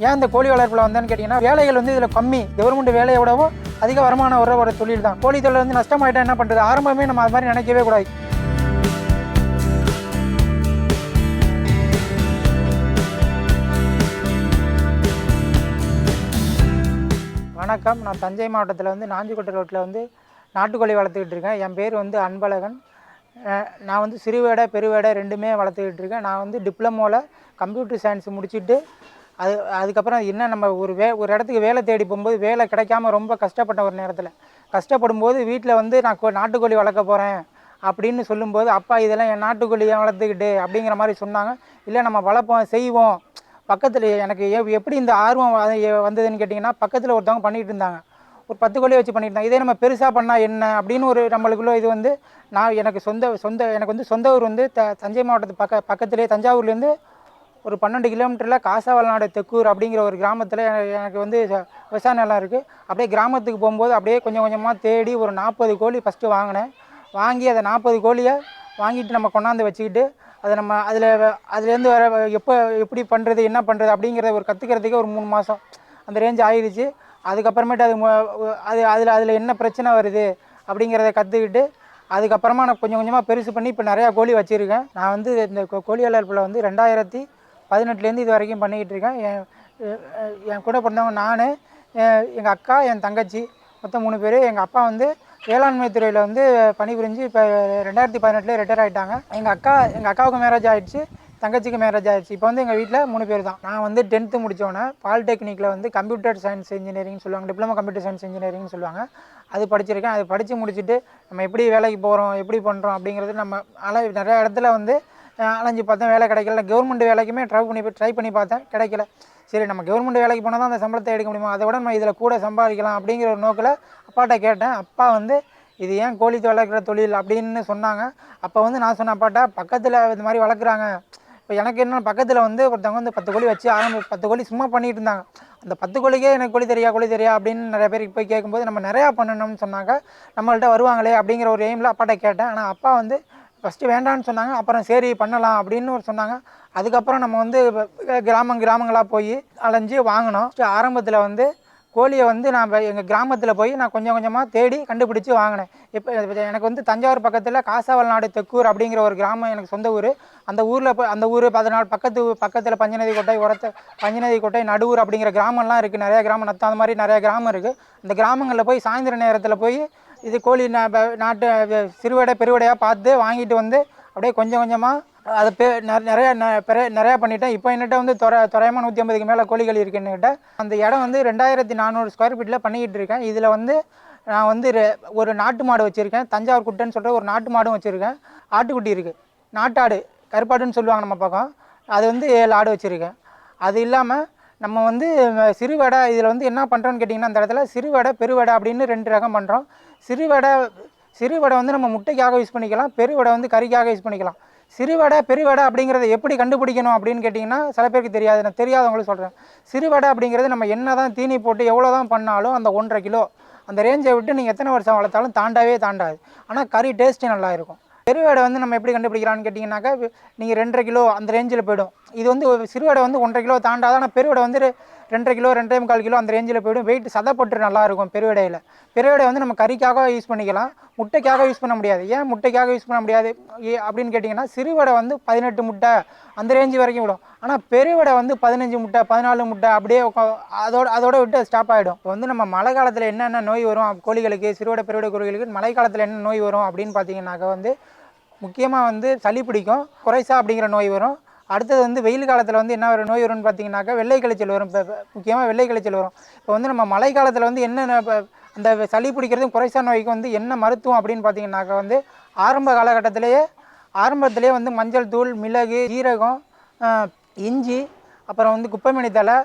ஏன் இந்த கோழி வளர்ப்பில் வந்தேன்னு கேட்டிங்கன்னா வேலைகள் வந்து இதில் கம்மி. கவர்மெண்ட் வேலையை விடவும் அதிக வருமானம் வர ஒரு தொழில் தான். கோழி தொழில் வந்து நஷ்டமாயிட்டா என்ன பண்ணுறது? ஆரம்பமே நம்ம அது மாதிரி நினைக்கவே கூடாது. வணக்கம். நான் தஞ்சை மாவட்டத்தில் வந்து நாஞ்சிக்கோட்டை ரோட்டில் வந்து நாட்டுக்கோழி வளர்த்துக்கிட்டு இருக்கேன். என் பேர் வந்து அன்பழகன். நான் வந்து சிறுவேடை பெருவேடை ரெண்டுமே வளர்த்துக்கிட்டு இருக்கேன். நான் வந்து டிப்ளமோவில் கம்ப்யூட்டர் சயின்ஸ் முடிச்சுட்டு அதுக்கப்புறம் என்ன நம்ம ஒரு இடத்துக்கு வேலை தேடி போகும்போது வேலை கிடைக்காம ரொம்ப கஷ்டப்பட்ட ஒரு நேரத்தில் கஷ்டப்படும்போது வீட்டில் வந்து நான் நாட்டுக்கோழி வளர்க்க போகிறேன் அப்படின்னு சொல்லும்போது, அப்பா இதெல்லாம் என் நாட்டுக்கோழியை வளர்த்துக்கிட்டு அப்படிங்கிற மாதிரி சொன்னாங்க. இல்லை நம்ம வளர்ப்போம் செய்வோம். பக்கத்தில் எனக்கு எப்படி இந்த ஆர்வம் வந்ததுன்னு கேட்டிங்கன்னா, பக்கத்தில் ஒருத்தவங்க பண்ணிகிட்டு இருந்தாங்க. ஒரு 10 கோழி வச்சு பண்ணிட்டு இருந்தாங்க. இதே நம்ம பெருசாக பண்ணால் என்ன அப்படின்னு ஒரு நம்மளுக்குள்ள இது வந்து எனக்கு எனக்கு வந்து சொந்த ஊர் வந்து தஞ்சை மாவட்டத்து பக்கத்துலேயே தஞ்சாவூர்லேருந்து ஒரு 12 கிலோமீட்டரில் காசாவல்நாடு தெக்கூர் அப்படிங்கிற ஒரு கிராமத்தில் எனக்கு வந்து விவசாய நிலம் இருக்குது. அப்படியே கிராமத்துக்கு போகும்போது அப்படியே கொஞ்சம் கொஞ்சமாக தேடி ஒரு 40 கோழி ஃபஸ்ட்டு வாங்கினேன். வாங்கி அதை 40 கோழியை வாங்கிட்டு நம்ம கொண்டாந்து வச்சுக்கிட்டு அதை நம்ம அதுலேருந்து வர எப்படி பண்ணுறது என்ன பண்ணுறது அப்படிங்கிறத ஒரு கற்றுக்கிறதுக்கே ஒரு 3 மாதம் அந்த ரேஞ்ச் ஆகிடுச்சு. அதுக்கப்புறமேட்டு அதில் என்ன பிரச்சனை வருது அப்படிங்கிறத கற்றுக்கிட்டு அதுக்கப்புறமா நான் கொஞ்சம் கொஞ்சமாக பெருசு பண்ணி இப்போ நிறையா கோழி வச்சுருக்கேன். நான் வந்து இந்த கோழி வளர்ப்பில் வந்து 2018 இது வரைக்கும் பண்ணிக்கிட்டு இருக்கேன். என் கூட பிறந்தவங்க நான், எங்கள் அக்கா, என் தங்கச்சி, மொத்தம் 3 பேர். எங்கள் அப்பா வந்து வேளாண்மை துறையில் வந்து பணிபுரிஞ்சு இப்போ 2018 ரிட்டையர் ஆகிட்டாங்க. எங்கள் அக்காவுக்கு மேரேஜ் ஆகிடுச்சு, தங்கச்சிக்கு மேரேஜ் ஆகிடுச்சு. இப்போ வந்து எங்கள் வீட்டில் 3 பேர் தான். நான் வந்து 10th முடித்தோன்னே பாலிடெக்னிக்கில் வந்து கம்ப்யூட்டர் சயின்ஸ் இன்ஜினியரிங் சொல்லுவாங்க, டிப்ளமோ கம்ப்யூட்டர் சயின்ஸ் இன்ஜினியரிங்னு சொல்லுவாங்க. அது படிச்சிருக்கேன். அது படித்து முடிச்சுட்டு நம்ம எப்படி வேலைக்கு போகிறோம் எப்படி பண்ணுறோம் அப்படிங்கிறது நம்ம நிறையா இடத்துல வந்து அலைஞ்சு பார்த்தேன். வேலை கிடைக்கல. கவர்மெண்ட் வேலைக்குமே ட்ரை பண்ணி பார்த்தேன், கிடைக்கல. சரி நம்ம கவர்மெண்ட் வேலைக்கு போனால் தான் அந்த சம்பளத்தை எடுக்க முடியுமா, அதை விட நம்ம இதில் கூட சம்பாதிக்கலாம் அப்படிங்கிற ஒரு நோக்கில் அப்பாட்ட கேட்டேன். அப்பா வந்து இது ஏன் கோழி வளர்க்குற தொழில் அப்படின்னு சொன்னாங்க. அப்போ வந்து நான் சொன்னேன் அப்பாட்ட, பக்கத்தில் இந்த மாதிரி வளர்க்குறாங்க. இப்போ எனக்கு என்ன, பக்கத்தில் வந்து ஒருத்தவங்க வந்து 10 கோழி வச்சு 10 கோழி சும்மா பண்ணிகிட்டு இருந்தாங்க. அந்த 10 கோழிக்கே எனக்கு கோழி தெரியா அப்படின்னு நிறைய பேருக்கு போய் கேட்கும்போது நம்ம நிறையா பண்ணணும்னு சொன்னாங்க. நம்மள்கிட்ட வருவாங்களே அப்படிங்கிற ஒரு எய்மில் அப்பாட்ட கேட்டேன். ஆனால் அப்பா வந்து ஃபஸ்ட்டு வேண்டான்னு சொன்னாங்க. அப்புறம் சரி பண்ணலாம் அப்படின்னு சொன்னாங்க. அதுக்கப்புறம் நம்ம வந்து கிராமங்களாக போய் அலைஞ்சு வாங்கினோம். ஆரம்பத்தில் வந்து கோழியை வந்து நான் எங்கள் கிராமத்தில் போய் நான் கொஞ்சம் கொஞ்சமாக தேடி கண்டுபிடிச்சி வாங்கினேன். இப்போ எனக்கு வந்து தஞ்சாவூர் பக்கத்தில் காசாவல்நாடு தெக்கூர் அப்படிங்கிற ஒரு கிராமம் எனக்கு சொந்த ஊர். அந்த ஊரில் போய் அந்த ஊர் 14 பக்கத்தில் பஞ்சநதி கோட்டை நடுவூர் அப்படிங்கிற கிராமம்லாம் இருக்குது. நிறையா கிராமம் அந்த மாதிரி நிறையா கிராமம் இருக்குது. அந்த கிராமங்களில் போய் சாயந்தர நேரத்தில் போய் இது கோழி நாட்டு சிறுவடை பெருவடையாக பார்த்து வாங்கிட்டு வந்து அப்படியே கொஞ்சம் கொஞ்சமாக அதை நிறையா பண்ணிட்டேன். இப்போ என்கிட்ட வந்து தோராயமாக 150க்கு மேலே கோழிகள் இருக்குது என்கிட்ட. அந்த இடம் வந்து 2400 ஸ்கொயர் ஃபீட்டில் பண்ணிக்கிட்டு இருக்கேன். இதில் வந்து நான் வந்து ஒரு நாட்டு மாடு வச்சுருக்கேன். தஞ்சாவூர் குட்டைன்னு சொல்கிற ஒரு நாட்டு மாடும் வச்சுருக்கேன். ஆட்டுக்குட்டி இருக்குது, நாட்டாடு கருப்பாடுன்னு சொல்லுவாங்க நம்ம பக்கம். அது வந்து 7 ஆடு வச்சுருக்கேன். அது இல்லாமல் நம்ம வந்து சிறுவடை இதில் வந்து என்ன பண்ணுறோன்னு கேட்டிங்கன்னா, அந்த இடத்துல சிறுவடை பெருவடை அப்படின்னு 2 ரகம் பண்ணுறோம். சிறுவடை வந்து நம்ம முட்டைக்காக யூஸ் பண்ணிக்கலாம், பெருவடை வந்து கறிக்காக யூஸ் பண்ணிக்கலாம். சிறுவடை பெருவடை அப்படிங்கிறத எப்படி கண்டுபிடிக்கணும் அப்படின்னு கேட்டிங்கன்னா, சில பேருக்கு தெரியாது. நான் தெரியாதவங்களுக்கு சொல்கிறேன். சிறுவடை அப்படிங்கிறது நம்ம என்ன தான் தீனி போட்டு எவ்வளோ தான் பண்ணாலும் அந்த 1.5 கிலோ அந்த ரேஞ்சை விட்டு நீங்கள் எத்தனை வருஷம் வளர்த்தாலும் தாண்டாது. ஆனால் கறி டேஸ்ட்டு நல்லா இருக்கும். பெருவடை வந்து நம்ம எப்படி கண்டுபிடிக்கலான்னு கேட்டிங்கன்னாக்கா, நீங்கள் 2.5 கிலோ அந்த ரேஞ்சில் போய்டும். இது வந்து சிறுவடை வந்து 1.5 கிலோ தாண்டாது. ஆனால் பெருவடை வந்து 2.5 கிலோ 2.25 கிலோ அந்த ரேஞ்சில் போய்டும். வெயிட் சதப்பட்டு நல்லாயிருக்கும் பெருவடையில். பெருவடை வந்து நம்ம கறிக்காக யூஸ் பண்ணிக்கலாம், முட்டைக்காக யூஸ் பண்ண முடியாது. ஏன் முட்டைக்காக யூஸ் பண்ண முடியாது அப்படின்னு கேட்டிங்கன்னா, சிறுவடை வந்து 18 முட்டை அந்த ரேஞ்சு வரைக்கும் விடும். ஆனால் பெருவடை வந்து 15 முட்டை 14 முட்டை அப்படியே அதோட விட்டு ஸ்டாப் ஆகிடும். இப்போ வந்து நம்ம மழை காலத்தில் என்னென்ன நோய் வரும் கோழிகளுக்கு, சிறுவடை பெருவடை கோழிகளுக்கு மழை காலத்தில் என்ன நோய் வரும் அப்படின்னு பார்த்தீங்கன்னாக்கா வந்து முக்கியமாக வந்து சளி பிடிக்கும், குறைசா அப்படிங்கிற நோய் வரும். அடுத்தது வந்து வெயில் காலத்தில் வந்து என்ன ஒரு நோய் வரும்னு பார்த்தீங்கன்னாக்கா வெள்ளை கழிச்சல் வரும். இப்போ முக்கியமாக வெள்ளை கழிச்சல் வரும். இப்போ வந்து நம்ம மழை காலத்தில் வந்து என்னென்ன அந்த சளி பிடிக்கிறதும் குறைசா நோய்க்கு வந்து என்ன மருத்துவம் அப்படின்னு பார்த்தீங்கன்னாக்கா வந்து ஆரம்ப காலகட்டத்திலேயே வந்து மஞ்சள் தூள், மிளகு, ஜீரகம், இஞ்சி, அப்புறம் வந்து குப்பைமேனி தழை,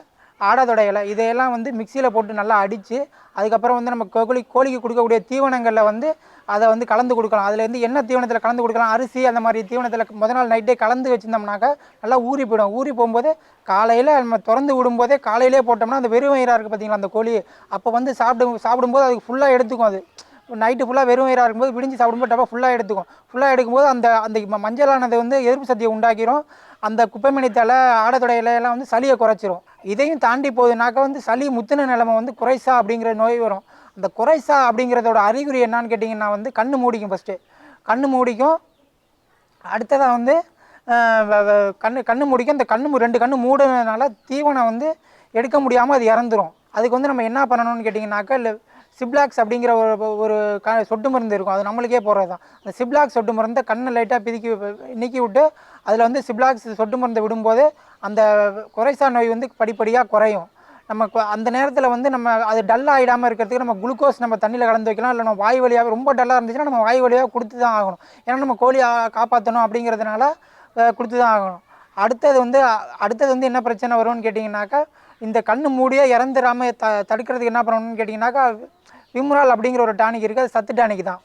ஆடாதொடை இலை இதையெல்லாம் வந்து மிக்சியில் போட்டு நல்லா அடித்து அதுக்கப்புறம் வந்து நம்ம கோழிக்கு கொடுக்கக்கூடிய தீவனங்களில் வந்து அதை வந்து கலந்து கொடுக்கலாம். அதுலேருந்து என்ன தீவனத்தில் கலந்து கொடுக்கலாம், அரிசி அந்த மாதிரி தீவனத்தில் முதல் நாள் நைட்டே கலந்து வச்சுருந்தோம்னாக்கா நல்லா ஊறி போயிடும். ஊறி போகும்போது காலையில் நம்ம திறந்து விடும்போதே காலையிலே போட்டோம்னா அந்த வெறும் வயிறாக இருக்குது பார்த்திங்களா அந்த கோழி, அப்போ வந்து சாப்பிடும்போது அதுக்கு ஃபுல்லாக எடுத்துக்கும். அது நைட்டு ஃபுல்லாக வெறும் வயிறாக இருக்கும்போது விடிஞ்சு சாப்பிடும்போது டப்பா ஃபுல்லாக எடுத்துக்கும். ஃபுல்லாக எடுக்கும்போது அந்த மஞ்சளானது வந்து எதிர்ப்பு சக்தியை உண்டாக்கிடும். அந்த குப்பைமேனி தழை, ஆடாதொடை இலையெல்லாம் வந்து சளியை குறைச்சிரும். இதையும் தாண்டி போகுதுனாக்கா வந்து சளி முத்தின நிலைமை வந்து குறைசா அப்படிங்கிற நோய் வரும். அந்த குறைசா அப்படிங்கிறதோட அறிகுறி என்னான்னு கேட்டிங்கன்னா வந்து கண்ணு மூடிக்கும். ஃபஸ்ட்டு கண்ணு மூடிக்கும். அடுத்ததாக வந்து கண்ணு மூடிக்கும். அந்த ரெண்டு கண்ணு மூடுனதுனால தீவனம் வந்து எடுக்க முடியாமல் அது இறந்துடும். அதுக்கு வந்து நம்ம என்ன பண்ணணும்னு கேட்டிங்கனாக்கா, இல்லை சிப்லாக்ஸ் அப்படிங்கிற ஒரு சொட்டு மருந்து இருக்கும். அது நம்மளுக்கே போடுறது தான். அந்த சிப்லாக்ஸ் சொட்டு மருந்தை கண்ணை லைட்டாக நீக்கி விட்டு அதில் வந்து சிப்லாக்ஸ் சொட்டு மருந்தை விடும்போது அந்த குறைசா நோய் வந்து படிப்படியாக குறையும். நம்ம அந்த நேரத்தில் வந்து நம்ம அது டல் ஆகிடாமல் இருக்கிறதுக்கு நம்ம குளுக்கோஸ் நம்ம தண்ணியில் கலந்து வைக்கலாம். இல்லை நம்ம வாய் வழியாக ரொம்ப டல்லாக இருந்துச்சுன்னா நம்ம வாய் வழியாக கொடுத்து தான் ஆகணும். ஏன்னா நம்ம கோழி காப்பாற்றணும் அப்படிங்கிறதுனால கொடுத்து தான் ஆகணும். அடுத்தது வந்து என்ன பிரச்சனை வரும்னு கேட்டிங்கனாக்கா, இந்த கண்ணு மூடியே இறந்துடாமல் தடுக்கிறதுக்கு என்ன பண்ணணும்னு கேட்டிங்கனாக்கா, விம்ரால் அப்படிங்கிற ஒரு டானிக் இருக்குது. அது சத்து டானிக் தான்.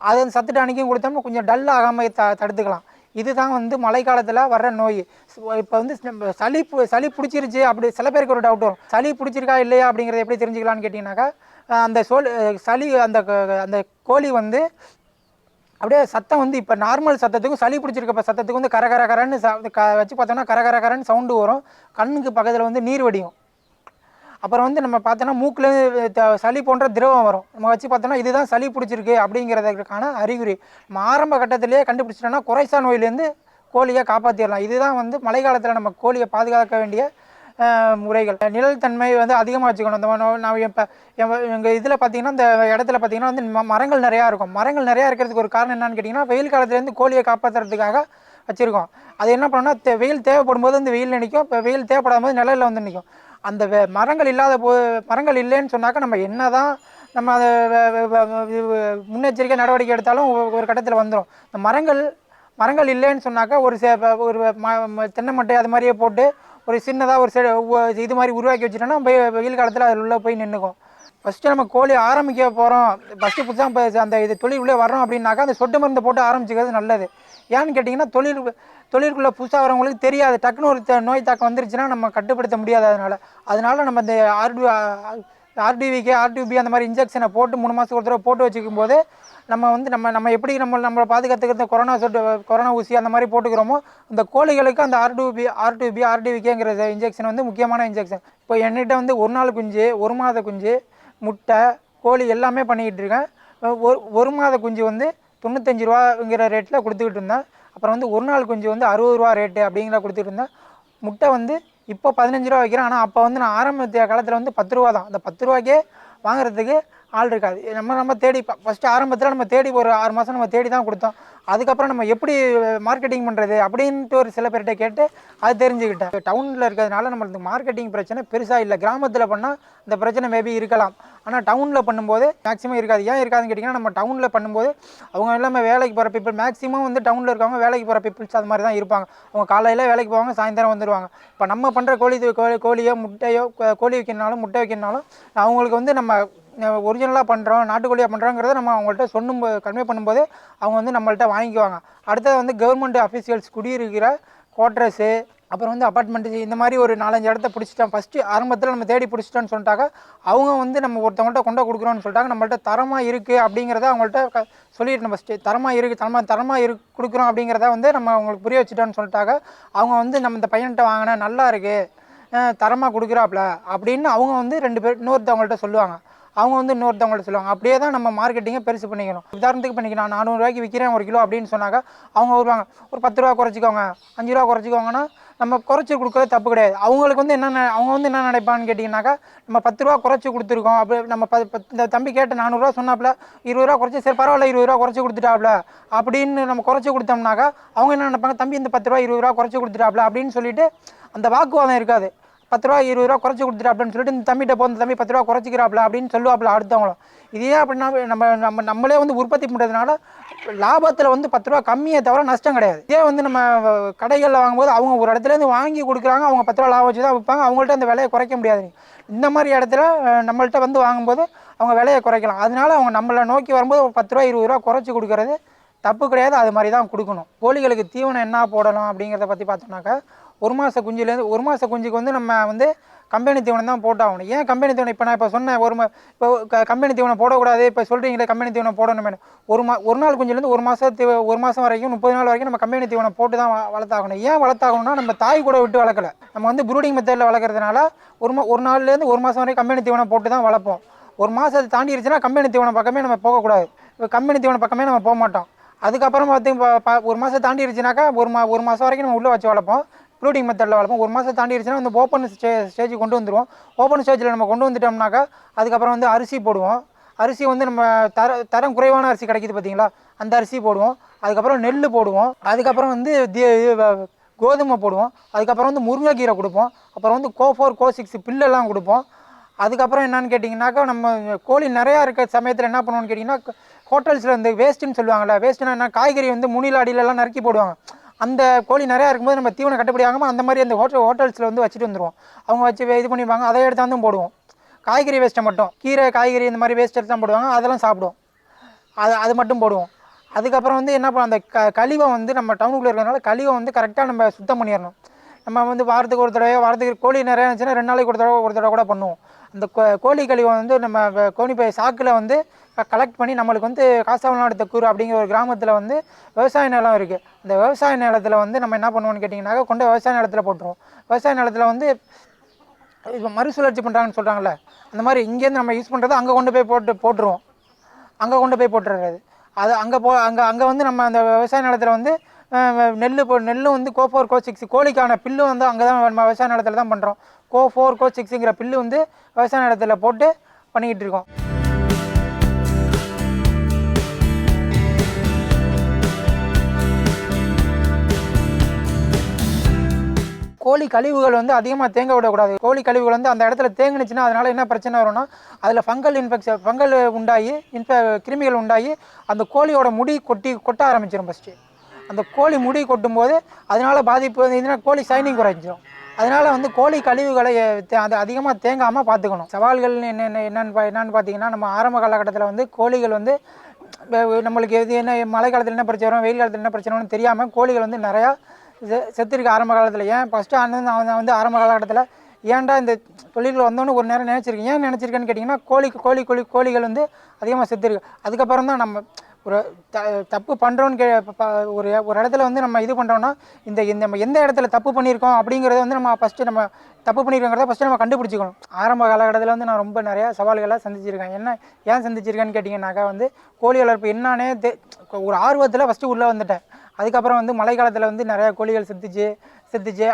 அது அந்த சத்து டானிக்கும் கொடுத்தோம்னா கொஞ்சம் டல் ஆகாமல் தடுத்துக்கலாம். இதுதான் வந்து மழை காலத்தில் வர்ற நோய். இப்போ வந்து சளி பிடிச்சிருச்சு அப்படி சில பேருக்கு ஒரு டவுட் வரும். சளி பிடிச்சிருக்கா இல்லையா அப்படிங்கிறத எப்படி தெரிஞ்சுக்கலான்னு கேட்டிங்கனாக்கா, அந்த சளி அந்த கோழி வந்து அப்படியே சத்தம் வந்து இப்போ நார்மல் சத்தத்துக்கும் சளி பிடிச்சிருக்க சத்தத்துக்கும் வந்து கரகரன்னு வச்சு பார்த்தோம்னா கரகரன்னு சவுண்டு வரும். கண்ணுக்கு பக்கத்தில் வந்து நீர் வடியும். அப்புறம் வந்து நம்ம பார்த்தோன்னா மூக்கில் சளி போன்ற திரவம் வரும். நம்ம வச்சு பார்த்தோன்னா இதுதான் சளி பிடிச்சிருக்கு அப்படிங்கிறதுக்கான அறிகுறி. நம்ம ஆரம்ப கட்டத்திலேயே கண்டுபிடிச்சிட்டோன்னா குறைசா நோயிலேருந்து கோழியை காப்பாற்றிடலாம். இதுதான் வந்து மழை காலத்தில் நம்ம கோழியை பாதுகாக்க வேண்டிய முறைகள். நிழல் தன்மை வந்து அதிகமாக வச்சுக்கணும். இந்த நான் இப்போ எங்கள் இதில் பார்த்திங்கன்னா, இந்த இடத்துல பார்த்திங்கன்னா வந்து மரங்கள் நிறையா இருக்கும். மரங்கள் நிறையா இருக்கிறதுக்கு ஒரு காரணம் என்னன்னு கேட்டிங்கன்னா, வெயில் காலத்துலேருந்து கோழியை காப்பாற்றுறதுக்காக வச்சுருக்கோம். அது என்ன பண்ணோன்னா, வெயில் தேவைப்படும் போது வந்து வெயிலில் நிற்கும். இப்போ வெயில் தேவைப்படாத போது நிழலில் வந்து நிற்கும். அந்த மரங்கள் மரங்கள் இல்லைன்னு சொன்னாக்கா நம்ம என்ன தான் நம்ம அதை முன்னெச்சரிக்கை நடவடிக்கை எடுத்தாலும் ஒரு கட்டத்தில் வந்துடும். இந்த மரங்கள் இல்லைன்னு சொன்னாக்கா ஒரு தென்னை மட்டை அது மாதிரியே போட்டு ஒரு சின்னதாக ஒரு இது மாதிரி உருவாக்கி வச்சுட்டோன்னா வெயில் காலத்தில் அதில் உள்ளே போய் நின்றுக்கும். ஃபஸ்ட்டு நம்ம கோழி ஆரம்பிக்க போகிறோம், ஃபஸ்ட்டு புதுசாக அந்த இது தொழில் உள்ளே வரோம் அப்படின்னாக்கா அந்த சொட்டு மருந்து போட்டு ஆரம்பிச்சிக்கிறது நல்லது. ஏன்னு கேட்டிங்கன்னா, தொழிலுக்குள்ளே புதுசாக வரவங்களுக்கு தெரியாது. டக்குன்னு ஒரு நோய் தாக்கம் வந்துருச்சுன்னா நம்ம கட்டுப்படுத்த முடியாது. அதனால நம்ம இந்த ஆர்டிவிக்கு ஆர்டிபி அந்த மாதிரி இன்ஜெக்ஷனை போட்டு 3 மாதத்துக்கு ஒரு தடவை போட்டு வச்சுக்கும் போது நம்ம வந்து நம்ம எப்படி நம்மளை பாதுகாத்துக்கிறது கொரோனா ஊசி அந்த மாதிரி போட்டுக்கிறோமோ, அந்த கோழிகளுக்கு அந்த ஆர்டிவிக்கேங்கிற இன்ஜெக்ஷன் வந்து முக்கியமான இன்ஜெக்ஷன். இப்போ என்கிட்ட வந்து 1 நாள் குஞ்சு, 1 மாத குஞ்சு, முட்டை, கோழி எல்லாமே பண்ணிக்கிட்டு இருக்கேன். ஒரு மாத குஞ்சு வந்து 95 ரூபாங்கிற ரேட்டில் கொடுத்துக்கிட்டு இருந்தேன். அப்புறம் வந்து 1 நாள் குஞ்சு வந்து 60 ரூபா ரேட்டு அப்படிங்கிற கொடுத்துட்டு இருந்தேன். முட்டை வந்து இப்போ 15 ரூபா வைக்கிறேன். ஆனால் அப்போ வந்து நான் ஆரம்பித்த காலத்தில் வந்து 10 ரூபா தான். அந்த 10 ரூபாய்க்கே வாங்குறதுக்கு ஆள் இருக்காது. நம்ம தேடி ஃபஸ்ட்டு ஆரம்பத்தில் நம்ம தேடி ஒரு 6 மாதம் நம்ம தேடி தான் கொடுத்தோம். அதுக்கப்புறம் நம்ம எப்படி மார்க்கெட்டிங் பண்ணுறது அப்படின்ட்டு ஒரு சில பேர்கிட்ட கேட்டு அது தெரிஞ்சுக்கிட்டேன். டவுனில் இருக்கிறதுனால நம்மளுக்கு மார்க்கெட்டிங் பிரச்சனை பெருசாக இல்லை. கிராமத்தில் பண்ணால் இந்த பிரச்சனை மேபி இருக்கலாம். ஆனால் டவுனில் பண்ணும்போது மேக்ஸிமம் இருக்காது. ஏன் இருக்காதுன்னு கேட்டிங்கன்னா, நம்ம டவுனில் பண்ணும்போது அவங்க எல்லாமே வேலைக்கு போகிற பீப்புள், மேக்ஸிமம் வந்து டவுனில் இருக்கவங்க வேலைக்கு போகிற பீப்புள்ஸ் அது மாதிரி தான் இருப்பாங்க. அவங்க காலையில் வேலைக்கு போவாங்க, சாயந்தரம் வந்துடுவாங்க. இப்போ நம்ம பண்ணுற கோழியோ முட்டையோ கோழி வைக்கணுனாலும் முட்டை வைக்கணுனாலும் அவங்களுக்கு வந்து நம்ம ஒரிஜினலாக பண்ணுறோம், நாட்டுக்கோழியாக பண்ணுறோங்கிறத நம்ம அவங்கள்ட்ட கன்வே பண்ணும்போது அவங்க வந்து நம்மள்ட்ட வாங்கிக்குவாங்க. அடுத்தது வந்து கவர்மெண்ட் அஃபீஷியல்ஸ் குடியிருக்கிற குவார்ட்டர்ஸு, அப்புறம் வந்து அப்பார்ட்மெண்ட்டு, இந்த மாதிரி ஒரு 4-5 இடத்த பிடிச்சிட்டோம். ஃபஸ்ட்டு ஆரம்பத்தில் நம்ம தேடி பிடிச்சிட்டோன்னு சொல்லிட்டாங்க. அவங்க வந்து நம்ம ஒருத்தவங்கள்ட்ட கொடுக்குறோன்னு சொல்லிட்டாங்க. நம்மள்ட்ட தரமாக இருக்குது அப்படிங்கிறத அவங்கள்ட்ட சொல்லிடணும். ஃபஸ்ட்டு தரமாக இருக்குது கொடுக்குறோம் அப்படிங்கிறத வந்து நம்ம அவங்களுக்கு புரிய வச்சுட்டோன்னு சொல்லிட்டாங்க. அவங்க வந்து நம்ம இந்த பையன்கிட்ட வாங்கினா நல்லா இருக்குது, தரமாக கொடுக்குறாப்புல அப்படின்னு அவங்க வந்து 2 பேர் இன்னொருத்தவங்கள்ட்ட சொல்லுவாங்க. அவங்க வந்து இன்னொருத்தவங்கள்ட்ட சொல்லுவாங்க. அப்படியே தான் நம்ம மார்க்கெட்டிங்கை பெருசு பண்ணிக்கணும். உதாரணத்துக்கு பண்ணிக்கலாம், 400 ரூபாய்க்கு விற்கிறேன் 1 கிலோ அப்படின்னு சொன்னாக்கா அவங்க வருவாங்க, ஒரு 10 ரூபா குறைச்சிக்கோங்க, 5 ரூபா குறைச்சிக்கோங்கன்னா நம்ம குறைச்சி கொடுக்குறது தப்பு கிடையாது. அவங்க வந்து என்ன நினைப்பான்னு கேட்டிங்கனாக்கா, நம்ம 10 ரூபா குறைச்சி கொடுத்துருக்கோம். அப்படி நம்ம இந்த தம்பி கேட்ட 400 ரூபா சொன்னாப்புல 20 ரூபா குறைச்சி, சரி பரவாயில்ல 20 ரூபா குறைச்சி கொடுத்துட்டாப்புல அப்படின்னு நம்ம குறைச்சி கொடுத்தோம்னாக்கா அவங்க என்ன நினைப்பாங்க, தம்பி இந்த 10 ரூபா 20 ரூபா குறைச்சி கொடுத்துட்டாப்புல அப்படின்னு சொல்லிட்டு அந்த வாக்குவாதம் இருக்காது. 10 ரூபா 20 ரூபா குறைச்சி கொடுத்துட்டாப்புலன்னு சொல்லிட்டு இந்த தம்பிகிட்ட போன தம்பி 10 ரூபா குறைச்சிக்கிறாப்புல அப்படின்னு சொல்லுவாப்புல அடுத்தவங்களும். இதே அப்படின்னா நம்மளே வந்து உற்பத்தி பண்ணுறதுனால லாபத்தில் வந்து 10 ரூபா கம்மியே தவிர நஷ்டம் கிடையாது. இதே வந்து நம்ம கடைகளில் வாங்கும்போது அவங்க ஒரு இடத்துலேருந்து வாங்கி கொடுக்குறாங்க, அவங்க 10 ரூபா லாபம் வச்சு தான் விற்பாங்க, அவங்கள்ட்ட அந்த விலையை குறைக்க முடியாது. இந்த மாதிரி இடத்துல நம்மள்ட்ட வந்து வாங்கும்போது அவங்க விலையை குறைக்கலாம். அதனால அவங்க நம்மளை நோக்கி வரும்போது ஒரு 10 ரூபா 20 ரூபா குறைச்சி கொடுக்குறது தப்பு கிடையாது. அது மாதிரி தான் கொடுக்கணும். கோழிகளுக்கு தீவனம் என்ன போடலாம் அப்படிங்கிறத பற்றி பார்த்தோம்னாக்கா, 1 மாத குஞ்சுலேருந்து 1 மாத குஞ்சுக்கு வந்து நம்ம வந்து கம்பெனி தீவனம் தான் போட்டாகணும். ஏன் கம்பெனி தீவனம் இப்போ நான் இப்போ சொன்னேன் இப்போ கம்பெனி தீவனம் போடக்கூடாது, இப்போ சொல்கிறீங்களே கம்பெனி தீவனம் போடணுமே, ஒரு நாள் குஞ்சுலேருந்து ஒரு மாதம் வரைக்கும் 30 நாள் வரைக்கும் நம்ம கம்பெனி தீவனம் போட்டு தான் வளர்த்தாகணும். ஏன் வளர்த்தாகணும்னா நம்ம தாய் கூட விட்டு வளர்க்கல, நம்ம வந்து ப்ரூடிங் மெத்தடில் வளர்க்குறதுனால ஒரு நாள்லேருந்து ஒரு மாதம் வரைக்கும் கம்பெனி தீவனம் போட்டு தான் வளர்ப்போம். ஒரு மாதத்தை தாண்டிடுச்சுன்னா கம்பெனி தீவனம் பக்கமே நம்ம போகக்கூடாது. இப்போ கம்பெனி தீவனம் பக்கமே நம்ம போக மாட்டோம். அதுக்கப்புறம் ஒரு மாதம் தாண்டிடுச்சுனாக்கா ஒரு மாதம் வரைக்கும் நம்ம உள்ளே வச்சு வளர்ப்போம், ப்ரூடிங் மெத்தடில் வளர்ப்போம். ஒரு மாதம் தாண்டிடுச்சுன்னா வந்து ஓப்பன் ஸ்டேஜுக்கு கொண்டு வந்துடுவோம். ஓப்பன் ஸ்டேஜில் நம்ம கொண்டு வந்துட்டோம்னாக்கா அதுக்கப்புறம் வந்து அரிசி போடுவோம். அரிசி வந்து நம்ம தரம் குறைவான அரிசி கிடைக்கிது பார்த்தீங்களா, அந்த அரிசி போடுவோம். அதுக்கப்புறம் நெல் போடுவோம். அதுக்கப்புறம் வந்து கோதுமை போடுவோம். அதுக்கப்புறம் வந்து முருங்கைக்கீரை கொடுப்போம். அப்புறம் வந்து கோ4 கோ6 பில்லெல்லாம் கொடுப்போம். அதுக்கப்புறம் என்னன்னு கேட்டிங்கனாக்கா, நம்ம கோழி நிறையா இருக்க சமயத்தில் என்ன பண்ணுவோன்னு கேட்டிங்கன்னா, ஹோட்டல்ஸில் இந்த வேஸ்ட்டுன்னு சொல்லுவாங்கள்ல, வேஸ்ட்டுன்னா என்ன, காய்கறி வந்து முனில அடியிலலாம் நறுக்கி போடுவாங்க. அந்த கோழி நிறையா இருக்கும்போது நம்ம தீவனம் கட்டுப்படி ஆகாமல் அந்த மாதிரி அந்த ஹோட்டல்ஸில் வந்து வச்சுட்டு வந்துடுவோம். அவங்க வச்சு இது பண்ணிப்பாங்க, அதை எடுத்தாந்தும் போடுவோம். காய்கறி வேஸ்ட்டை மட்டும், கீரை காய்கறி இந்த மாதிரி வேஸ்ட் எடுத்து தான் போடுவாங்க, அதெல்லாம் சாப்பிடுவோம். அது மட்டும் போடுவோம். அதுக்கப்புறம் வந்து என்ன பண்ண, அந்த கழிவை வந்து நம்ம டவுனுக்குள்ளே இருக்கிறதுனால கழிவை வந்து கரெக்டாக நம்ம சுத்தம் பண்ணிடணும். நம்ம வந்து வாரத்துக்கு ஒரு தடவை கோழி நிறையா இருந்துச்சுன்னா 2 நாளைக்கு ஒரு தடவை கூட பண்ணுவோம். அந்த கோழி கழிவை வந்து நம்ம கோணிப்பை சாக்கில் வந்து கலெக்ட் பண்ணி, நம்மளுக்கு வந்து காசாவநாடு தெக்கூர் அப்படிங்கிற ஒரு கிராமத்தில் வந்து விவசாய நிலம் இருக்குது. அந்த விவசாய நிலத்தில் வந்து நம்ம என்ன பண்ணுவோம்னு கேட்டிங்கனாக்கா, கொண்டு விவசாய நிலத்தில் போட்டுருவோம். விவசாய நிலத்தில் வந்து இப்போ மறுசுழற்சி பண்ணுறாங்கன்னு சொல்கிறாங்கல்ல, அந்த மாதிரி இங்கேருந்து நம்ம யூஸ் பண்ணுறது அங்கே கொண்டு போய் போட்டுருவோம். அங்கே கொண்டு போய் போட்டுறது அது அங்கே வந்து நம்ம அந்த விவசாய நிலத்தில் வந்து நெல்லும் வந்து கோ4 கோ6 கோழிக்கான பில்லும் வந்து அங்கே தான் நம்ம விவசாய நிலத்தில் தான் பண்ணுறோம். கோ4 கோ6ங்கிற பில்லு வந்து விவசாய நிலத்தில் போட்டு பண்ணிக்கிட்டு இருக்கோம். கோழி கழிவுகள் வந்து அதிகமாக தேங்க விடக்கூடாது. கோழி கழிவுகள் வந்து அந்த இடத்துல தேங்குனுச்சுன்னா அதனால் என்ன பிரச்சனை வரும்னா, அதில் ஃபங்கல் உண்டாகி கிருமிகள் உண்டாகி அந்த கோழியோட முடி கொட்ட ஆரம்பிச்சிடும். ஃபஸ்ட்டு அந்த கோழி முடி கொட்டும்போது அதனால் பாதிப்பு இதுனா கோழி ஷைனிங் குறைஞ்சிடும். அதனால் வந்து கோழி கழிவுகளை அது அதிகமாக தேங்காமல் பார்த்துக்கணும். சவால்கள் என்னென்னு பார்த்தீங்கன்னா, நம்ம ஆரம்ப காலகட்டத்தில் வந்து கோழிகள் வந்து நம்மளுக்கு என்ன மழை காலத்தில் என்ன பிரச்சனை வரும், வெயில் காலத்தில் என்ன பிரச்சனைன்னு தெரியாமல் கோழிகள் வந்து நிறையா செத்துருக்கு ஆரம்ப காலத்தில். ஏன் ஃபஸ்ட்டு நான் வந்து ஆரம்ப காலகட்டத்தில் ஏன்டா இந்த தொழில்கள் வந்தோன்னு ஒரு நேரம் நினச்சிருக்கேன். ஏன் நினச்சிருக்கேன்னு கேட்டிங்கன்னா, கோழிகள் வந்து அதிகமாக செத்துருக்கு. அதுக்கப்புறம் தான் நம்ம ஒரு தப்பு பண்ணுறோன்னு ஒரு இடத்துல வந்து நம்ம இது பண்ணுறோன்னா, நம்ம எந்த இடத்துல தப்பு பண்ணியிருக்கோம் அப்படிங்கிறத வந்து நம்ம ஃபஸ்ட்டு நம்ம தப்பு பண்ணியிருக்கோங்கிறத ஃபஸ்ட்டு நம்ம கண்டுபிடிச்சிக்கணும். ஆரம்ப காலகட்டத்தில் வந்து நான் ரொம்ப நிறையா சவால்களாக சந்திச்சிருக்கேன். ஏன் சந்திச்சிருக்கேன்னு கேட்டிங்கன்னாக்கா, வந்து கோழி வளர்ப்பு என்னானே ஒரு ஆர்வத்தில் ஃபஸ்ட்டு உள்ளே வந்துட்டேன். அதுக்கப்புறம் வந்து மழை காலத்தில் வந்து நிறையா கோழிகள் செத்துச்சு.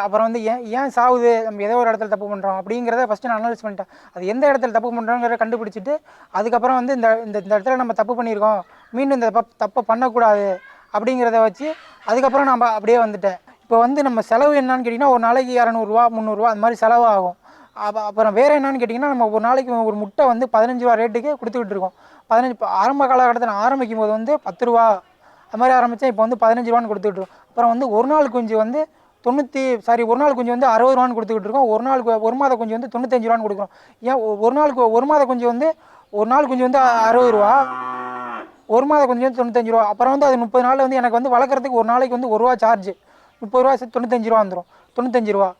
அப்புறம் வந்து ஏன் சாகுது, நம்ம ஏதோ ஒரு இடத்துல தப்பு பண்ணுறோம் அப்படிங்கிறத ஃபஸ்ட்டு நான் அனலைஸ் பண்ணிட்டேன். அது எந்த இடத்துல தப்பு பண்ணுறோங்கிறத கண்டுபிடிச்சிட்டு, அதுக்கப்புறம் வந்து இந்த இடத்துல நம்ம தப்பு பண்ணியிருக்கோம், மீண்டும் இந்த தப்பை பண்ணக்கூடாது அப்படிங்கிறத வச்சு அதுக்கப்புறம் நம்ம அப்படியே வந்துட்டேன். இப்போ வந்து நம்ம செலவு என்னான்னு கேட்டிங்கன்னா, ஒரு நாளைக்கு 200 300 அது மாதிரி செலவு ஆகும். அப்புறம் வேறு என்னன்னு கேட்டிங்கன்னா, நம்ம ஒரு நாளைக்கு ஒரு முட்டை வந்து 15 ரூபா ரேட்டுக்கு கொடுத்துக்கிட்டு இருக்கோம். ஆரம்ப காலகட்டத்தில் ஆரம்பிக்கும் போது வந்து 10 ரூபா அது மாதிரி ஆரம்பித்தேன். இப்போ வந்து 15 ரூபான்னு கொடுத்துட்ருக்கோம். அப்புறம் வந்து ஒரு நாள் குஞ்சு வந்து ஒரு நாள் குஞ்சு வந்து 60 ரூபான்னு கொடுத்துக்கிட்டு இருக்கோம். ஒரு மாத குஞ்சு வந்து 95 ரூபான்னு கொடுக்குறோம். ஏன் ஒரு மாத குஞ்சு வந்து ஒரு நாள் குஞ்சு வந்து 60 ரூபா, ஒரு மாத குஞ்சு வந்து 95 ரூபா. அப்புறம் வந்து அது 30 நாளில் வந்து எனக்கு வந்து வளர்க்குறதுக்கு ஒரு நாளைக்கு வந்து 1 ரூபா சார்ஜ், 30 ரூபா 95 ரூபா வந்துடும், 95 ரூபா.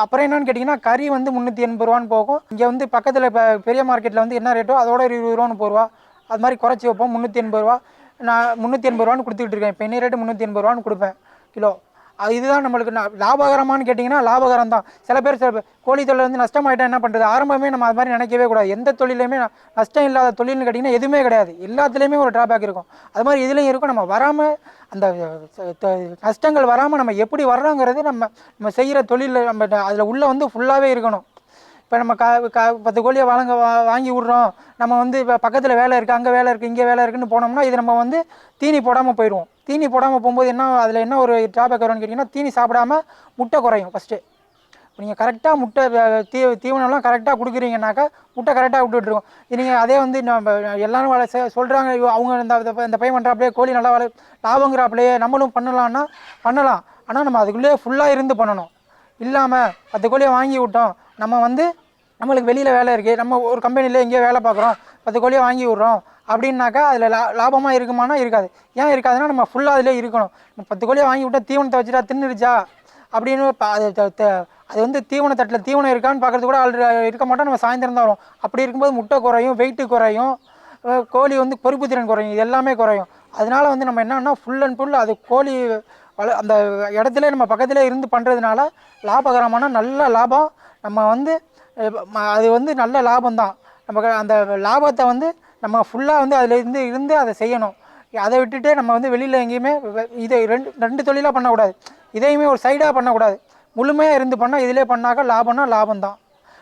அப்புறம் என்னன்னு கேட்டிங்கன்னா, கறி வந்து 380 ரூபான்னு போகும். இங்கே வந்து பக்கத்தில் இப்போ பெரிய மார்க்கெட்டில் வந்து என்ன ரேட்டோ அதோட 20 ரூபா 30 ரூபா அது மாதிரி குறைச்சி வைப்போம். 380 ரூபா நான் 380 ரூபான்னு கொடுத்துக்கிட்டு இருக்கேன். இப்போ என்ன ரேட்டு 380 ரூபான்னு கொடுப்பேன் கிலோ. இதுதான் நம்மளுக்கு லாபகரமானு கேட்டிங்கன்னா லாபகரம் தான். சில பேர் கோழி தொழில் வந்து நஷ்டமாயிட்டா என்ன பண்ணுறது, ஆரம்பமே நம்ம அது மாதிரி நினைக்கவே கூடாது. எந்த தொழிலையுமே நஷ்டம் இல்லாத தொழில்னு கேட்டிங்கன்னா எதுவுமே கிடையாது. எல்லாத்துலேயுமே ஒரு ட்ராபேக் இருக்கும். அது மாதிரி இதுலேயும் இருக்கும். நம்ம வராமல் அந்த நஷ்டங்கள் வராமல் நம்ம எப்படி வர்றோங்கிறது நம்ம செய்கிற தொழிலில் நம்ம அதில் உள்ளே வந்து ஃபுல்லாகவே இருக்கணும். இப்போ நம்ம 10 கோழியை வாங்கி விட்றோம், நம்ம வந்து இப்போ பக்கத்தில் வேலை இருக்குது, அங்கே வேலை இருக்குது, இங்கே வேலை இருக்குதுன்னு போனோம்னா இது நம்ம வந்து தீனி போடாமல் போயிடுவோம். தீனி போடாமல் போகும்போது அதில் என்ன ஒரு ட்ராபேக் வரும்னு கேட்டிங்கன்னா, தீனி சாப்பிடாமல் முட்டை குறையும். ஃபஸ்ட்டு நீங்கள் கரெக்டாக முட்டை தீவனம்லாம் கரெக்டாக கொடுக்குறீங்கன்னாக்கா முட்டை கரெக்டாக விட்டுட்ருக்கோம். நீங்கள் அதே வந்து நம்ம எல்லோரும் சொல்கிறாங்க, அவங்க இந்த பையன் பண்ணுறாப்லையே கோழி நல்லா லாபங்கிறாப்லையே நம்மளும் பண்ணலாம். ஆனால் நம்ம அதுக்குள்ளேயே ஃபுல்லாக இருந்து பண்ணணும். இல்லாமல் 10 கோழியை வாங்கி விட்டோம், நம்ம வந்து நம்மளுக்கு வெளியில் வேலை இருக்குது, நம்ம ஒரு கம்பெனியில் எங்கேயோ வேலை பார்க்குறோம், 10 கோழியை வாங்கி விட்றோம் அப்படின்னாக்கா அதில் லாபமாக இருக்குமானா இருக்காது. ஏன் இருக்காதுன்னா நம்ம ஃபுல்லாக அதிலே இருக்கணும். நம்ம 10 கோழியை வாங்கி விட்டால் தீவனத்தை வச்சுட்டா தின்னுருச்சா அப்படின்னு அது வந்து தீவன தட்டில் தீவனம் இருக்கான்னு பார்க்குறது கூட ஆள் இருக்க மாட்டோம். நம்ம சாயந்தரம் தான் வரும். அப்படி இருக்கும்போது முட்டை குறையும், வெயிட்டு குறையும், கோழி வந்து பொறுப்பு திறன் குறையும், இது எல்லாமே குறையும். அதனால வந்து நம்ம என்னன்னா ஃபுல் அண்ட் ஃபுல் அது கோழி அந்த இடத்துல நம்ம பக்கத்தில் இருந்து பண்ணுறதுனால லாபகரமான நல்ல லாபம். நம்ம வந்து அது வந்து நல்ல லாபம் தான். நம்ம அந்த லாபத்தை வந்து நம்ம ஃபுல்லாக வந்து அதில் இருந்து அதை செய்யணும். அதை விட்டுட்டு நம்ம வந்து வெளியில் எங்கேயுமே இதை ரெண்டு தொழிலாக பண்ணக்கூடாது. இதையுமே ஒரு சைடாக பண்ணக்கூடாது. முழுமையாக இருந்து பண்ணால் இதிலே பண்ணாக்கா லாபம்னா லாபம் தான்.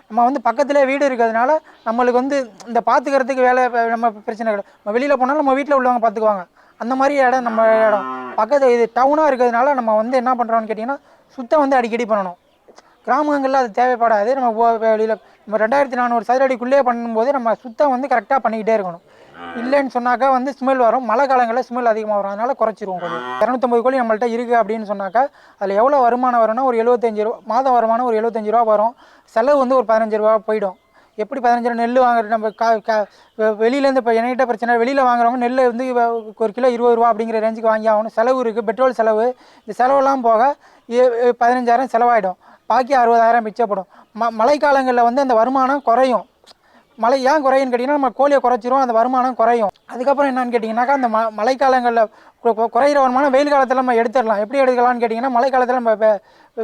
நம்ம வந்து பக்கத்தில் வீடு இருக்கிறதுனால நம்மளுக்கு வந்து இந்த பார்த்துக்கிறதுக்கு வேலை நம்ம பிரச்சனை கிடையாது. நம்ம வெளியில் போனாலும் நம்ம வீட்டில் உள்ளவங்க பார்த்துக்குவாங்க. அந்த மாதிரி இடம் நம்ம இடம் பக்கத்து இது டவுனாக இருக்கிறதுனால நம்ம வந்து என்ன பண்ணுறோன்னு கேட்டிங்கன்னா சுத்தம் வந்து அடிக்கடி பண்ணணும். கிராமங்களில் அது தேவைப்படாது. நம்ம வெளியில் நம்ம 2400 சதுர அடிக்குள்ளேயே பண்ணும்போது நம்ம சுத்தம் வந்து கரெக்டாக பண்ணிக்கிட்டே இருக்கணும். இல்லைன்னு சொன்னாக்கா வந்து ஸ்மெல் வரும். மழை காலங்களில் ஸ்மெல் அதிகமாக வரும். அதனால் குறைச்சிருவோம் கொஞ்சம். 250 கோழி நம்மள்ட்ட இருக்குது அப்படின்னு சொன்னாக்கா அதில் எவ்வளோ வருமானம் வரும்னா ஒரு 75 ரூபா மாதம் வருமானம் ஒரு 75 ரூபா வரும். செலவு வந்து ஒரு 15 ரூபா போயிடும். எப்படி 15 ரூபா நெல் வாங்குறது நம்ம வெளியிலேருந்து இப்போ என்கிட்ட பிரச்சனை வெளியில் வாங்குறவங்க நெல் வந்து ஒரு கிலோ 20 ரூபா அப்படிங்கிற ரேஞ்சுக்கு வாங்கி ஆகணும். செலவு இருக்குது, பெட்ரோல் செலவு, இந்த செலவெல்லாம் போக 15,000 செலவாயிடும். பாக்கி 60,000 மிச்சப்படும். மழைக்காலங்களில் வந்து அந்த வருமானம் குறையும். மழை ஏன் குறையுன்னு கேட்டிங்கன்னா நம்ம கோழியை குறைச்சிரும், அந்த வருமானம் குறையும். அதுக்கப்புறம் என்னன்னு கேட்டிங்கன்னாக்கா அந்த மழைக்காலங்களில் குறையிற வருமானம் வெயில் காலத்தில் நம்ம எடுத்துடலாம். எப்படி எடுக்கலாம்னு கேட்டிங்கன்னா மழை காலத்தில் நம்ம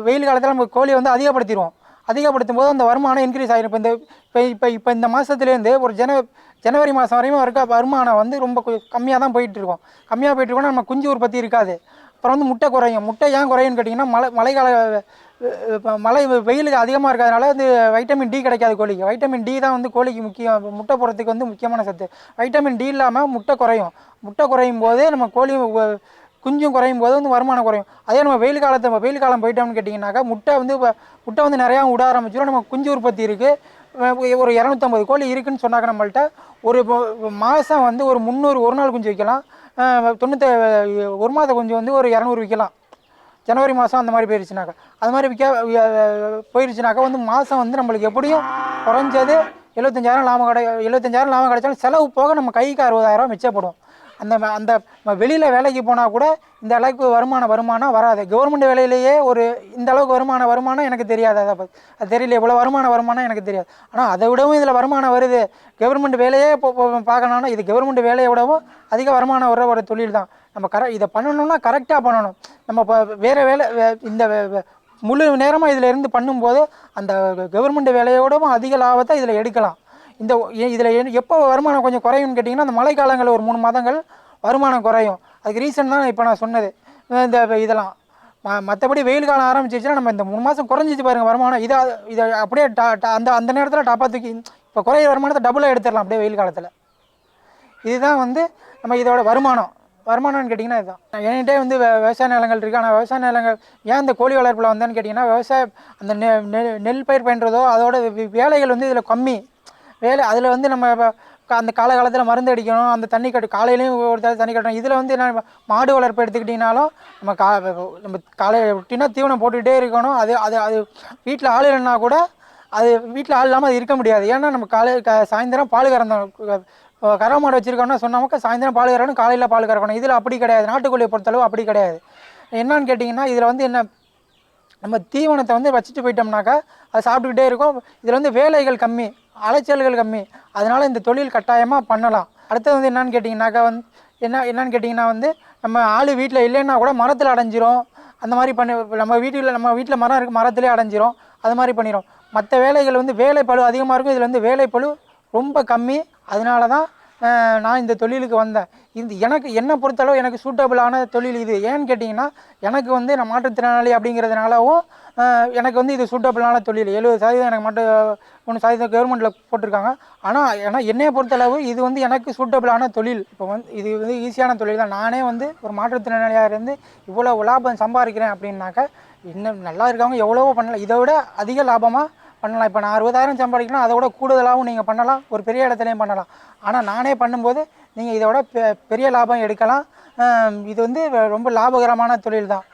வெயில் காலத்தில் நம்ம கோழியை வந்து அதிகப்படுத்திடுவோம். அதிகப்படுத்தும் போது அந்த வருமானம் இன்க்ரீஸ் ஆகிடும். இப்போ இந்த மாதத்துலேருந்து ஒரு ஜனவரி மாதம் வரையும் வருமானம் வந்து ரொம்ப கம்மியாக தான் போயிட்டுருக்கோம். கம்மியாக போயிட்டுருக்கோன்னா நம்ம குஞ்சு உற்பத்தி இருக்காது. அப்புறம் வந்து முட்டை குறையும். முட்டை ஏன் குறையுன்னு கேட்டிங்கன்னா மழைக்கால மழை வெயிலுக்கு அதிகமாக இருக்கிறதுனால வந்து வைட்டமின் டி கிடைக்காது கோழிக்கு. வைட்டமின் டி தான் வந்து கோழிக்கு முக்கியம். முட்டை போடுறதுக்கு வந்து முக்கியமான சத்து. வைட்டமின் டி இல்லாமல் முட்டை குறையும். முட்டை குறையும் போது நம்ம கோழி குஞ்சும் குறையும் போது வந்து வருமானம் குறையும். அதே நம்ம வெயில் காலம் போயிட்டோம்னு கேட்டிங்கன்னாக்கா முட்டை வந்து நிறையா விட ஆரம்பிச்சிடும். நம்ம குஞ்சு உற்பத்தி இருக்குது. ஒரு 250 கோழி இருக்குதுன்னு சொன்னாக்க நம்மள்ட்ட ஒரு மாதம் வந்து ஒரு 300 ஒரு நாள் குஞ்சு வைக்கலாம். ஒரு மாத குஞ்சு வந்து ஒரு 200 விற்கலாம். ஜனவரி மாதம் அந்த மாதிரி போயிடுச்சுனாக்கா அது மாதிரி போயிடுச்சுனாக்கா வந்து மாதம் வந்து நம்மளுக்கு எப்படியும் குறைஞ்சது 75,000 லாபம் கிடைச்சாலும் செலவு போக நம்ம கைக்கு 60,000 மிச்சப்படும். அந்த வெளியில் வேலைக்கு போனால் கூட இந்த அளவுக்கு வருமானம் வராது. கவர்மெண்ட் வேலையிலேயே இந்த அளவுக்கு வருமானம் எனக்கு தெரியாது. அது தெரியல, இவ்வளோ வருமானம் எனக்கு தெரியாது. ஆனால் அதை விடவும் இதில் வருமானம் வருது. கவர்மெண்ட் வேலையே பார்க்கணுன்னா இது கவர்மெண்ட் வேலையை விடவும் அதிக வருமானம் வர ஒரு தொழில் தான். நம்ம இதை பண்ணணும்னா கரெக்டாக பண்ணணும். நம்ம இப்போ வேறு வேலை இந்த முழு நேரமாக இதில் இருந்து பண்ணும்போது அந்த கவர்மெண்ட் வேலையோடவும் அதிக லாபத்தை இதில் எடுக்கலாம். இதில் எப்போ வருமானம் கொஞ்சம் குறையும்னு கேட்டிங்கன்னா அந்த மழை காலங்களில் ஒரு 3 மாதங்கள் வருமானம் குறையும். அதுக்கு ரீசன் தான் இப்போ நான் சொன்னது. இந்த இதெல்லாம் மற்றபடி வெயில் காலம் ஆரம்பிச்சிருச்சுன்னா நம்ம இந்த 3 மாதம் குறைஞ்சிச்சு பாருங்கள் வருமானம். இதை அப்படியே அந்த நேரத்தில் டாப்பாக தூக்கி இப்போ குறைய வருமானத்தை டபுளாக எடுத்துடலாம் அப்படியே வெயில் காலத்தில். இதுதான் வந்து நம்ம இதோட வருமானம்னு கேட்டிங்கன்னா இதுதான். என்கிட்டே வந்து விவசாய நிலங்கள் இருக்குது. ஆனால் விவசாய நிலங்கள் ஏன் இந்த கோழி வளர்ப்பில் வந்தேன்னு கேட்டிங்கன்னா அந்த நெல் பயிர் பண்ணுறதோ அதோட வேலைகள் வந்து இதில் கம்மி. அதில் வந்து நம்ம அந்த காலகாலத்தில் மருந்து அடிக்கணும், அந்த தண்ணி காலையிலையும் ஒரு தண்ணி கட்டணும். இதில் வந்து என்ன மாடு வளர்ப்பு எடுத்துக்கிட்டிங்கனாலும் நம்ம காலையில் விட்டினா தீவனம் போட்டுக்கிட்டே இருக்கணும். அது வீட்டில் ஆள் இல்லைன்னா கூட அது வீட்டில் ஆள் இல்லாமல் அது இருக்க முடியாது. ஏன்னா நம்ம சாயந்தரம் பால் கறந்தோம். கறவை மாடு வச்சுருக்கோம்னா சொன்னாமக்கா சாயந்தரம் பால் கறக்கணும், காலையில் பால் கறக்கணும். இதில் அப்படி கிடையாது. நாட்டுக்கோழியை பொறுத்தளவு அப்படி கிடையாது. என்னான்னு கேட்டிங்கன்னா இதில் வந்து என்ன நம்ம தீவனத்தை வந்து வச்சுட்டு போயிட்டோம்னாக்கா அது சாப்பிட்டுக்கிட்டே இருக்கும். இதில் வந்து வேலைகள் கம்மி, அலைச்சல்கள் கம்மி. அதனால் இந்த தொழில் கட்டாயமாக பண்ணலாம். அடுத்தது வந்து என்னன்னு கேட்டிங்கன்னா வந்து நம்ம ஆள் வீட்டில் இல்லைன்னா கூட மரத்தில் அடைஞ்சிரும். அந்த மாதிரி நம்ம வீட்டில் மரம் இருக்குது, மரத்துலேயே அடைஞ்சிரும். அது மாதிரி பண்ணிடும். மற்ற வேலைகள் வந்து வேலைப்பளு அதிகமாக இருக்கும். இதில் வந்து வேலைப்பளு ரொம்ப கம்மி. அதனால தான் நான் இந்த தொழிலுக்கு வந்தேன். என்னை பொறுத்தளவு எனக்கு சூட்டபிளான தொழில் இது. ஏன்னு கேட்டிங்கன்னா எனக்கு வந்து நான் மாற்றுத்திறனாளி அப்படிங்கிறதுனாலவும் எனக்கு வந்து இது சூட்டபிளான தொழில். 70% எனக்கு மட்டும் 3% கவர்மெண்ட்டில் போட்டிருக்காங்க. ஆனால் என்னையை பொறுத்தளவு இது வந்து எனக்கு சூட்டபிளான தொழில். இப்போ வந்து இது வந்து ஈஸியான தொழில் தான். நானே வந்து ஒரு மாற்றுத்திறனாளியாக இருந்து இவ்வளோ லாபம் சம்பாதிக்கிறேன் அப்படின்னாக்கா இன்னும் நல்லா இருக்கவங்க எவ்வளவோ பண்ணலாம். இதை விட அதிக லாபமாக பண்ணலாம். இப்போ நான் 60,000 சம்பாதிக்கணும், அதை விட கூடுதலாகவும் நீங்கள் பண்ணலாம், ஒரு பெரிய இடத்துலையும் பண்ணலாம். ஆனால் நானே பண்ணும்போது நீங்கள் இதை விட பெரிய லாபம் எடுக்கலாம். இது வந்து ரொம்ப லாபகரமான தொழில் தான்.